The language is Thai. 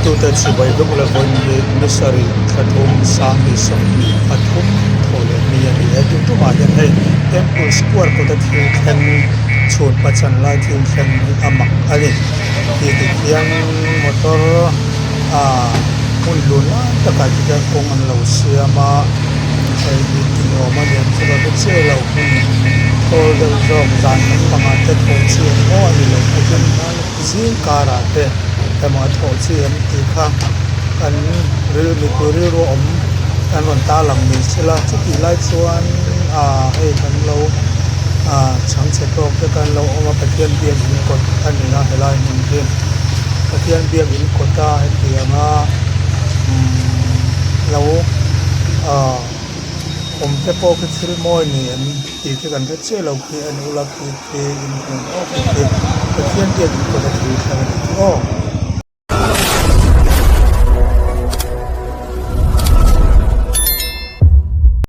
tu te chi bai dum la bon ye misari khathum sa hi som athum thole mi ya ni tu tu ma ya hai temple square ko ta thil khen chhun pachan lai thil khen amak ani ti ti hian motor a mun luna ta ka ti kan kong an lo siama ai ni ti no ma ne chu ba che lo thol dal jom zan an manga te thol chi mo ani lo akin zin kara teแต่มาถอดเสียมตีข้างกันหรือมีตัวเรืออมกันวันตาหลังมีเชล่าที่ตีไล่ชวนให้กันเราช่างเช็ดออกด้วยกันเราเอามาปะเทียนเบียงหินกดอันนี้นะให้ไล่หนึ่งเทียนปะเทียนเบียงหินกดได้ให้เตียงเราผมจะโปกชิลมอยนี่ตีที่กันก็เชื่อเราคืออนุรักษ์คืออินทรีย์โอ้คือปะเทียนเบียงหินกดถือแทนโอ้